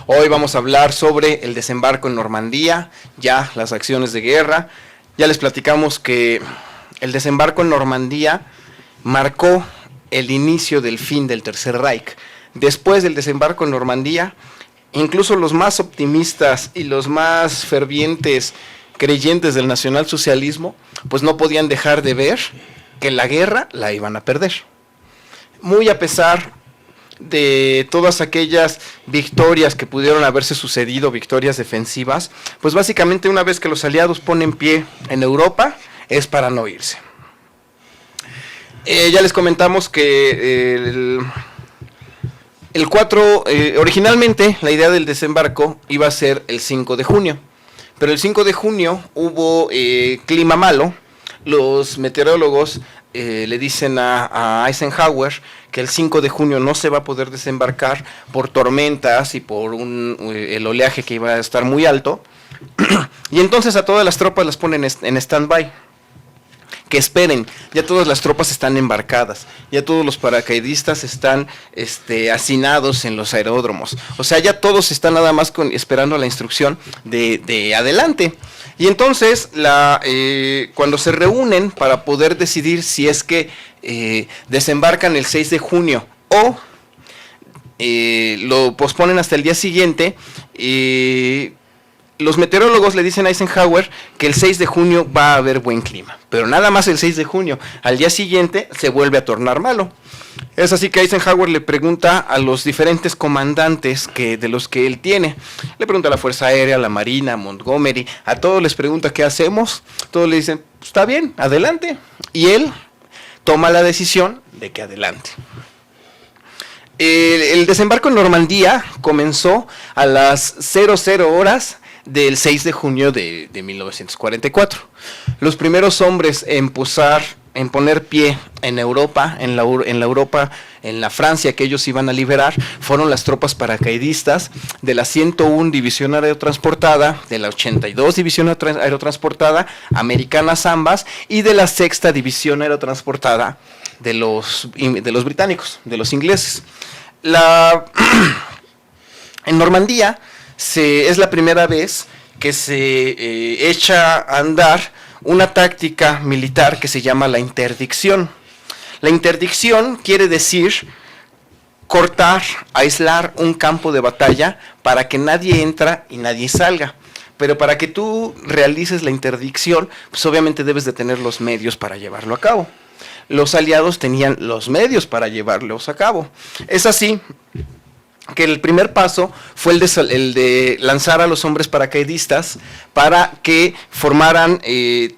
Hoy vamos a hablar sobre el desembarco en Normandía, ya las acciones de guerra. Ya les platicamos que el desembarco en Normandía marcó el inicio del fin del Tercer Reich. Después del desembarco en Normandía, incluso los más optimistas y los más fervientes creyentes del nacionalsocialismo, pues no podían dejar de ver que la guerra la iban a perder. Muy a pesar de todas aquellas victorias que pudieron haberse sucedido, victorias defensivas, pues básicamente una vez que los aliados ponen pie en Europa, es para no irse. Ya les comentamos que originalmente la idea del desembarco iba a ser el 5 de junio, pero el 5 de junio hubo clima malo. Los meteorólogos le dicen a Eisenhower que el 5 de junio no se va a poder desembarcar por tormentas y por el oleaje que iba a estar muy alto, y entonces a todas las tropas las ponen en stand-by, que esperen, ya todas las tropas están embarcadas, ya todos los paracaidistas están hacinados en los aeródromos, o sea, ya todos están nada más esperando la instrucción de adelante. Y entonces, cuando se reúnen para poder decidir si es que desembarcan el 6 de junio o lo posponen hasta el día siguiente, los meteorólogos le dicen a Eisenhower que el 6 de junio va a haber buen clima, pero nada más el 6 de junio, al día siguiente se vuelve a tornar malo. Es así que Eisenhower le pregunta a los diferentes comandantes de los que él tiene, le pregunta a la Fuerza Aérea, a la Marina, a Montgomery, a todos les pregunta qué hacemos, todos le dicen, pues, está bien, adelante, y él toma la decisión de que adelante. El desembarco en Normandía comenzó a las 00 horas del 6 de junio de 1944. Los primeros hombres en poner pie en Europa, en la Francia que ellos iban a liberar, fueron las tropas paracaidistas de la 101 División Aerotransportada, de la 82 División Aerotransportada, americanas ambas, y de la 6ª División Aerotransportada de los británicos, de los ingleses. En Normandía es la primera vez que se echa a andar una táctica militar que se llama la interdicción. La interdicción quiere decir cortar, aislar un campo de batalla para que nadie entra y nadie salga. Pero para que tú realices la interdicción, pues obviamente debes de tener los medios para llevarlo a cabo. Los aliados tenían los medios para llevarlos a cabo. Es así que el primer paso fue el de lanzar a los hombres paracaidistas para que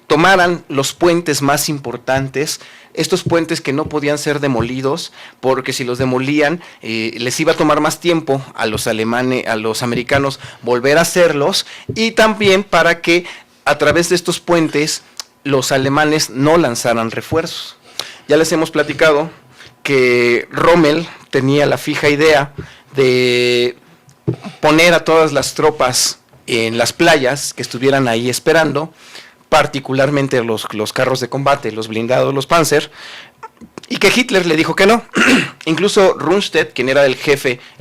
tomaran los puentes más importantes, estos puentes que no podían ser demolidos, porque si los demolían les iba a tomar más tiempo a los americanos volver a hacerlos, y también para que a través de estos puentes los alemanes no lanzaran refuerzos. Ya les hemos platicado que Rommel tenía la fija idea de poner a todas las tropas en las playas que estuvieran ahí esperando, particularmente los carros de combate, los blindados, los Panzer, y que Hitler le dijo que no. Incluso Rundstedt, quien era el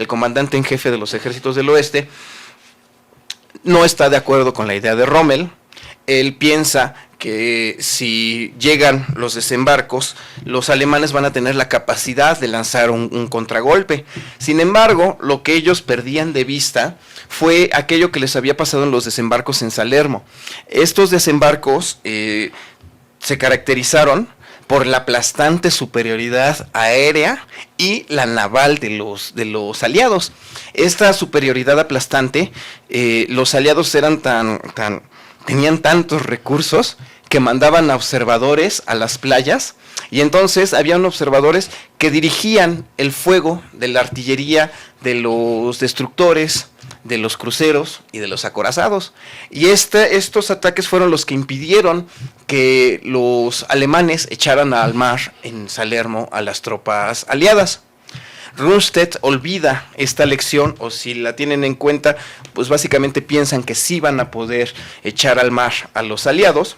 comandante en jefe de los ejércitos del oeste, no está de acuerdo con la idea de Rommel. Él piensa que si llegan los desembarcos, los alemanes van a tener la capacidad de lanzar un contragolpe. Sin embargo, lo que ellos perdían de vista fue aquello que les había pasado en los desembarcos en Salermo. Estos desembarcos se caracterizaron por la aplastante superioridad aérea y la naval de los aliados. Esta superioridad aplastante, los aliados tenían tantos recursos que mandaban a observadores a las playas, y entonces habían observadores que dirigían el fuego de la artillería, de los destructores, de los cruceros y de los acorazados. Y estos ataques fueron los que impidieron que los alemanes echaran al mar en Salermo a las tropas aliadas. Rundstedt olvida esta lección, o si la tienen en cuenta, pues básicamente piensan que sí van a poder echar al mar a los aliados.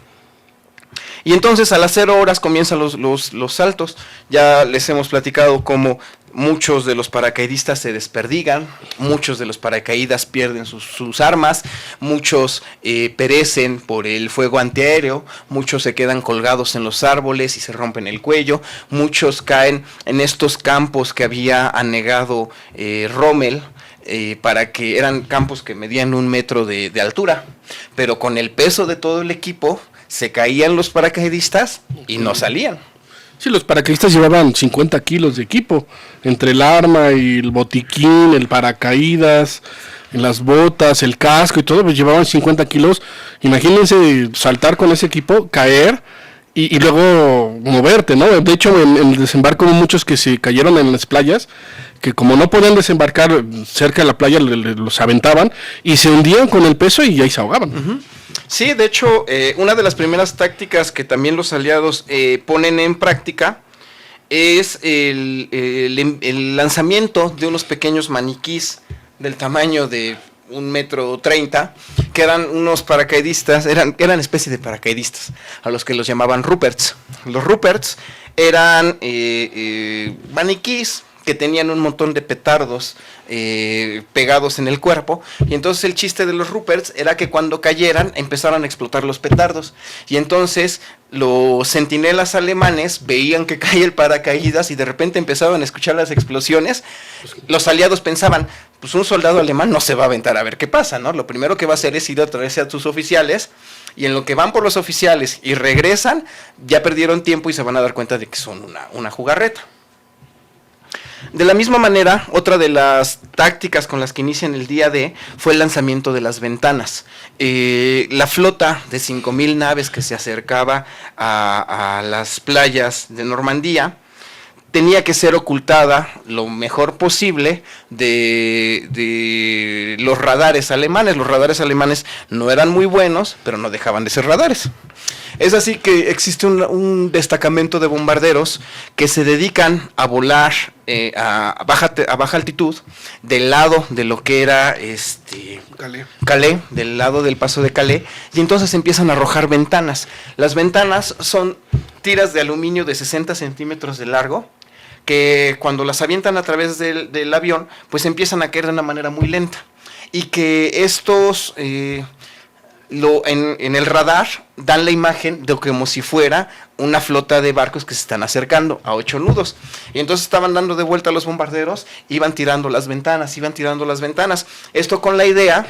Y entonces a las 0 horas comienzan los saltos. Ya les hemos platicado cómo muchos de los paracaidistas se desperdigan, muchos de los paracaídas pierden sus armas, muchos perecen por el fuego antiaéreo, muchos se quedan colgados en los árboles y se rompen el cuello, muchos caen en estos campos que había anegado Rommel, para que eran campos que medían 1 metro de altura, pero con el peso de todo el equipo se caían los paracaidistas y no salían. Sí, los paracaidistas llevaban 50 kilos de equipo, entre el arma y el botiquín, el paracaídas, las botas, el casco y todo, pues llevaban 50 kilos. Imagínense saltar con ese equipo, caer y luego moverte, ¿no? De hecho, en el desembarco hubo muchos que se cayeron en las playas, que como no podían desembarcar cerca de la playa, los aventaban y se hundían con el peso y ahí se ahogaban. Uh-huh. Sí, de hecho, una de las primeras tácticas que también los aliados ponen en práctica es el lanzamiento de unos pequeños maniquís del tamaño de 1,30 m, que eran unos paracaidistas, eran especie de paracaidistas, a los que los llamaban Ruperts. Los Ruperts eran maniquís que tenían un montón de petardos pegados en el cuerpo, y entonces el chiste de los Ruperts era que cuando cayeran empezaran a explotar los petardos, y entonces los centinelas alemanes veían que caía el paracaídas y de repente empezaban a escuchar las explosiones. Los aliados pensaban, pues un soldado alemán no se va a aventar a ver qué pasa, ¿no? Lo primero que va a hacer es ir a traerse a sus oficiales, y en lo que van por los oficiales y regresan, ya perdieron tiempo y se van a dar cuenta de que son una jugarreta. De la misma manera, otra de las tácticas con las que inician el día D fue el lanzamiento de las ventanas. La flota de 5,000 naves que se acercaba a las playas de Normandía tenía que ser ocultada lo mejor posible de los radares alemanes. Los radares alemanes no eran muy buenos, pero no dejaban de ser radares. Es así que existe un destacamento de bombarderos que se dedican a volar a baja altitud del lado de lo que era Calais, del lado del paso de Calais, y entonces empiezan a arrojar ventanas. Las ventanas son tiras de aluminio de 60 centímetros de largo, que cuando las avientan a través del avión, pues empiezan a caer de una manera muy lenta, y que estos en el radar dan la imagen de como si fuera una flota de barcos que se están acercando a 8 nudos, y entonces estaban dando de vuelta a los bombarderos, iban tirando las ventanas, esto con la idea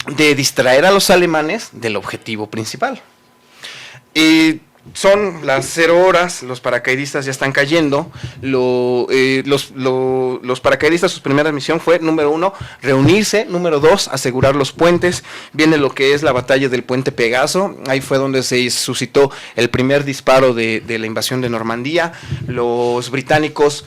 de distraer a los alemanes del objetivo principal. Son las 0 horas, los paracaidistas ya están cayendo. Los paracaidistas, su primera misión fue, número 1, reunirse, número 2, asegurar los puentes. Viene lo que es la batalla del puente Pegaso, ahí fue donde se suscitó el primer disparo de la invasión de Normandía. Los británicos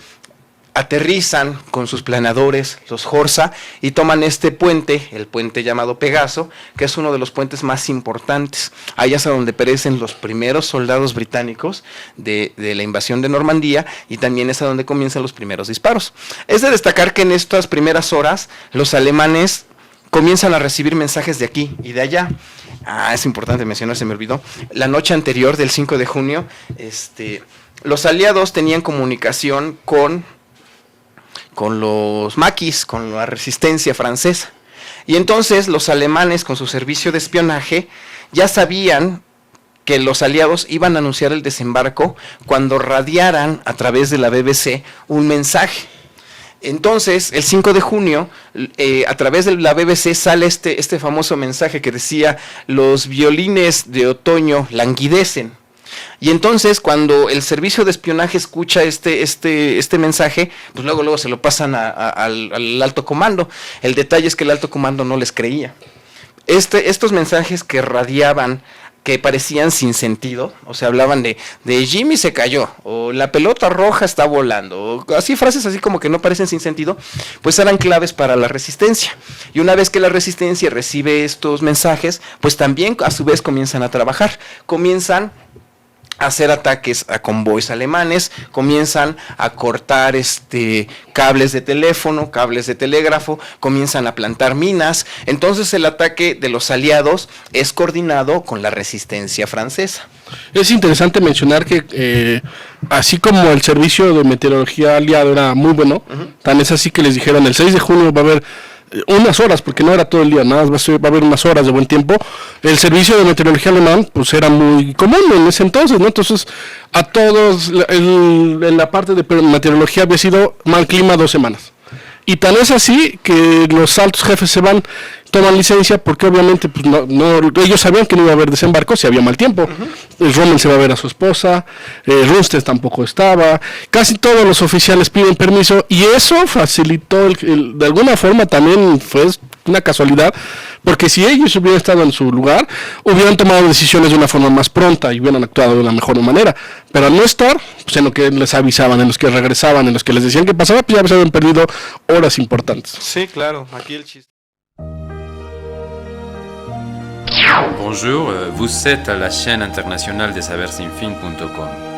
aterrizan con sus planeadores, los Horsa, y toman este puente, el puente llamado Pegaso, que es uno de los puentes más importantes. Allá es a donde perecen los primeros soldados británicos de la invasión de Normandía, y también es a donde comienzan los primeros disparos. Es de destacar que en estas primeras horas los alemanes comienzan a recibir mensajes de aquí y de allá. Es importante mencionar, se me olvidó. La noche anterior, del 5 de junio, los aliados tenían comunicación con los maquis, con la resistencia francesa. Y entonces los alemanes, con su servicio de espionaje, ya sabían que los aliados iban a anunciar el desembarco cuando radiaran a través de la BBC un mensaje. Entonces, el 5 de junio, a través de la BBC sale este famoso mensaje que decía: los violines de otoño languidecen. Y entonces, cuando el servicio de espionaje escucha este mensaje, pues luego se lo pasan al alto comando. El detalle es que el alto comando no les creía. Estos mensajes que radiaban, que parecían sin sentido, o sea, hablaban de Jimmy se cayó, o la pelota roja está volando, o así, frases así como que no parecen sin sentido, pues eran claves para la resistencia. Y una vez que la resistencia recibe estos mensajes, pues también a su vez comienzan a trabajar, comienzan hacer ataques a convoys alemanes, comienzan a cortar cables de teléfono, cables de telégrafo, comienzan a plantar minas. Entonces el ataque de los aliados es coordinado con la resistencia francesa. Es interesante mencionar que así como el servicio de meteorología aliado era muy bueno, tan es así que les dijeron el 6 de junio va a haber unas horas, porque no era todo el día, nada más va a haber unas horas de buen tiempo. El servicio de meteorología alemán pues era muy común en ese entonces, ¿no? Entonces a todos en la parte de meteorología había sido mal clima 2 semanas. Y tan es así que los altos jefes se van, toman licencia porque obviamente pues ellos sabían que no iba a haber desembarco si había mal tiempo. Rommel se va a ver a su esposa, Rundstedt tampoco estaba, casi todos los oficiales piden permiso y eso facilitó, de alguna forma también fue una casualidad, porque si ellos hubieran estado en su lugar, hubieran tomado decisiones de una forma más pronta y hubieran actuado de una mejor manera, pero al no estar, pues en lo que les avisaban, en los que regresaban, en los que les decían que pasaba, pues ya se habían perdido horas importantes. Sí, claro, aquí el chiste. Bonjour, vous êtes à la chaîne internationale de sabersinfin.com.